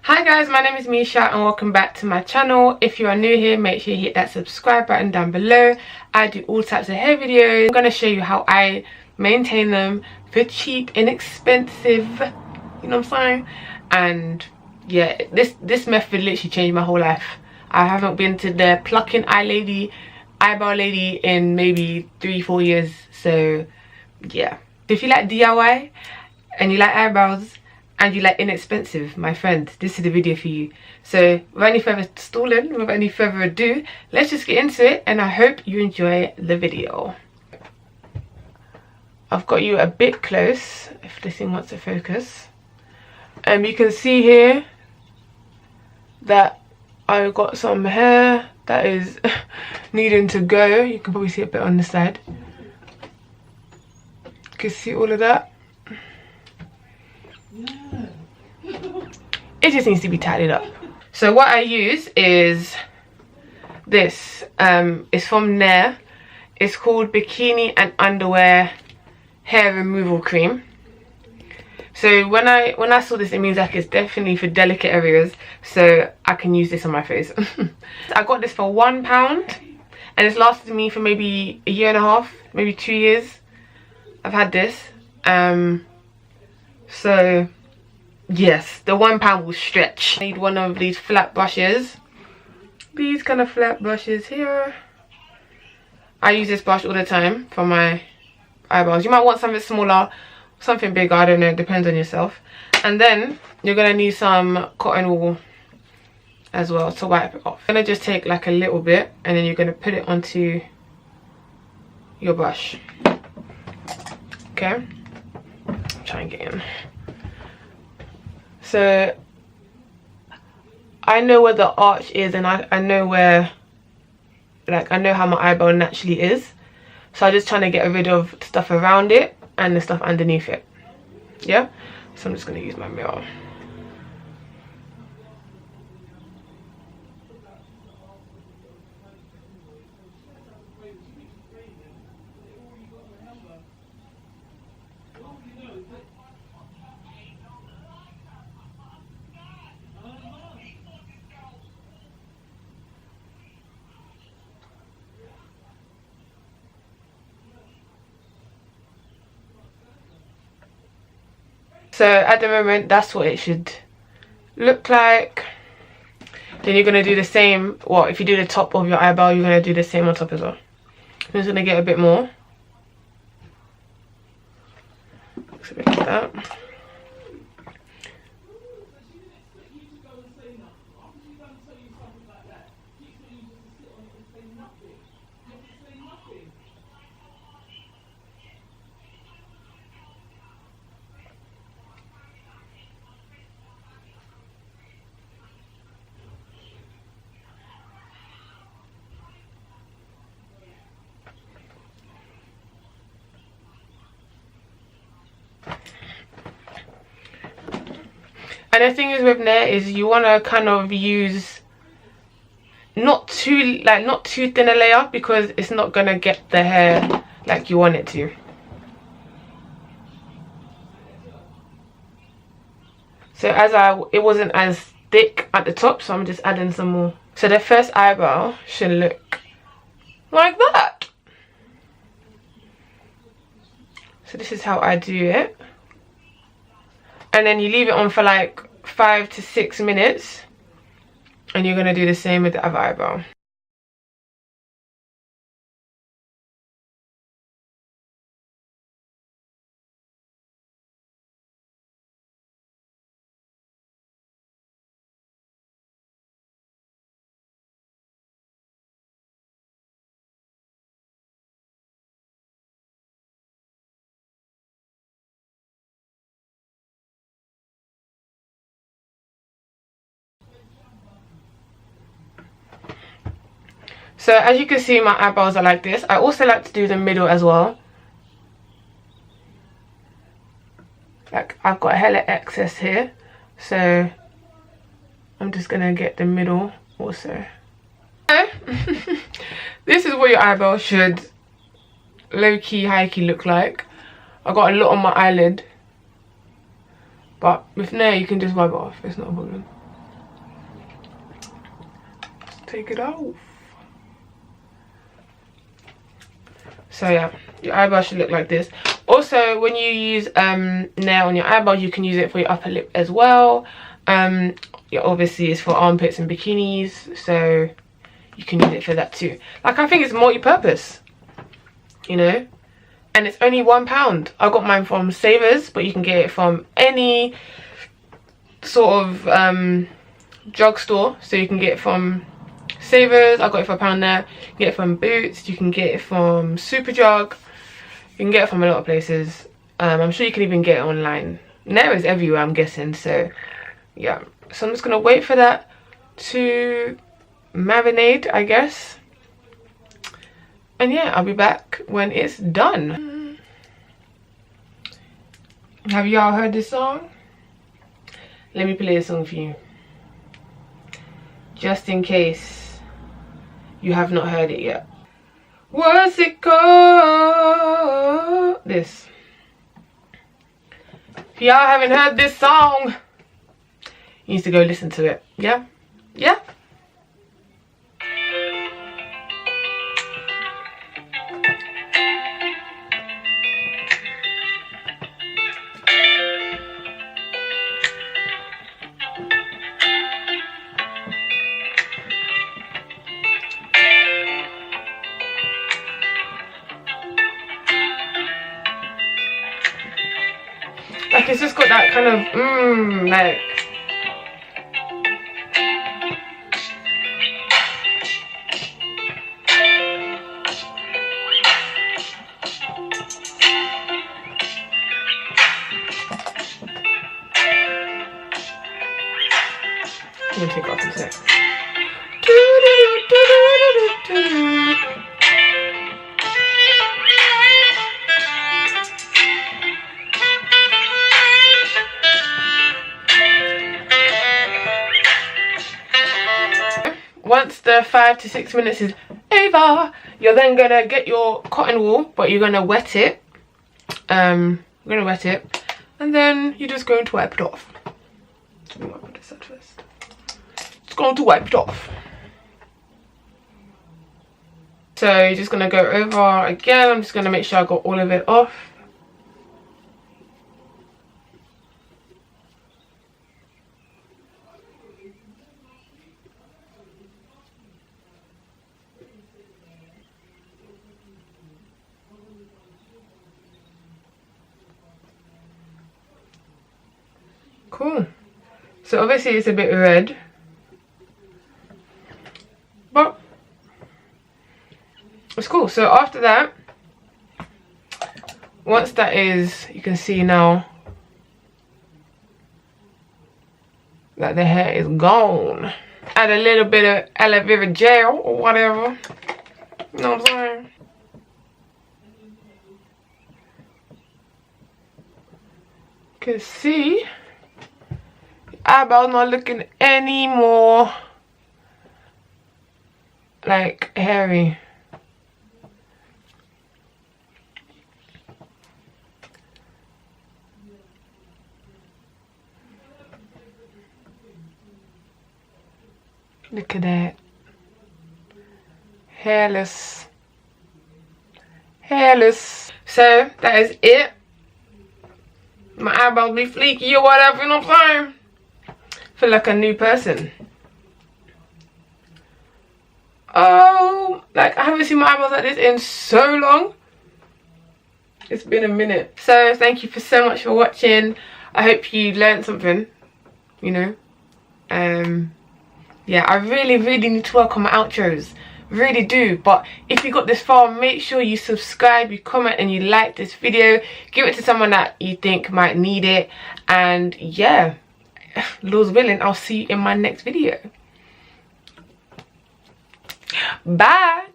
Hi guys, my name is Misha and welcome back to my channel. If you are new here, make sure you hit that subscribe button down below. I do all types of hair videos. I'm going to show you how I maintain them for cheap, inexpensive, you know what I'm saying? And yeah, this method literally changed my whole life. I haven't been to the plucking eyebrow lady in maybe 3-4 years. So yeah, if you like DIY and you like eyebrows and you like inexpensive, my friend, this is the video for you. So without any further ado, let's just get into it, and I hope you enjoy the video. I've got you a bit close if this thing wants to focus. You can see here that I've got some hair that is needing to go. You can probably see a bit on the side. You can see all of that. It just needs to be tidied up. So what I use is this. It's from Nair. It's called Bikini and Underwear Hair Removal Cream. So when I saw this, it means like it's definitely for delicate areas, so I can use this on my face. I got this for £1 and it's lasted me for maybe a year and a half, maybe 2 years. I've had this. So yes, the £1 will stretch. I need one of these flat brushes. These kind of flat brushes here. I use this brush all the time for my eyebrows. You might want something smaller, something bigger, I don't know, it depends on yourself. And then you're gonna need some cotton wool as well to wipe it off. I'm gonna just take like a little bit and then you're gonna put it onto your brush. Okay, try and get in. So I know where the arch is, and I know where, like, I know how my eyebrow naturally is. So I'm just trying to get rid of stuff around it and the stuff underneath it. Yeah, so I'm just going to use my mirror. So at the moment, that's what it should look like. Then you're going to do the same. Well, if you do the top of your eyebrow, you're going to do the same on top as well. I'm just going to get a bit more. Looks a bit like that. And the thing is with Nair is you want to kind of use not too thin a layer, because it's not going to get the hair like you want it to. So it wasn't as thick at the top, so I'm just adding some more. So the first eyebrow should look like that. So this is how I do it. And then you leave it on for like 5 to 6 minutes, and you're going to do the same with the other eyebrow. So as you can see, my eyebrows are like this. I also like to do the middle as well. Like, I've got a hella excess here, so I'm just gonna get the middle also. This is what your eyebrows should low-key, high-key look like. I got a lot on my eyelid, but with Nair you can just wipe it off, it's not a problem. take it off. So yeah, your eyebrow should look like this. Also, when you use nail on your eyebrows, you can use it for your upper lip as well. Yeah, obviously it's for armpits and bikinis, so you can use it for that too. Like, I think it's multi-purpose, you know, and it's only £1. I got mine from Savers, but you can get it from any sort of drugstore. So you can get it from Savers, I got it for £1 there. You can get it from Boots, you can get it from Superdrug, you can get it from a lot of places. I'm sure you can even get it online. Now it's everywhere, I'm guessing. So yeah, so I'm just gonna wait for that to marinate, I guess, and yeah, I'll be back when it's done. Have y'all heard this song? Let me play a song for you, just in case you have not heard it yet. What's it called? This. If y'all haven't heard this song, you need to go listen to it. Yeah? Yeah? Like, it's just got that kind of like, I'm gonna take it off in a sec. Once the 5 to 6 minutes is over, you're then gonna get your cotton wool, but you're gonna wet it. You're gonna wet it, and then you're just going to wipe it off. Let me wipe this out first. Just going to wipe it off. So you're just gonna go over again. I'm just gonna make sure I got all of it off. Cool. So obviously it's a bit red, but it's cool. So after that, once that is, you can see now that the hair is gone. Add a little bit of aloe vera gel or whatever, you know what I'm saying? You can see eyebrows not looking any more like hairy. Look at that. Hairless. Hairless. So that is it. My eyebrows be fleeky or whatever, you know what I'm saying? Feel like a new person. Oh, like I haven't seen my eyebrows like this in so long. It's been a minute. So thank you so much for watching. I hope you learned something, you know. Yeah, I really need to work on my outros, really do. But if you got this far, make sure you subscribe, you comment, and you like this video. Give it to someone that you think might need it. And yeah, Lord's willing, I'll see you in my next video. Bye.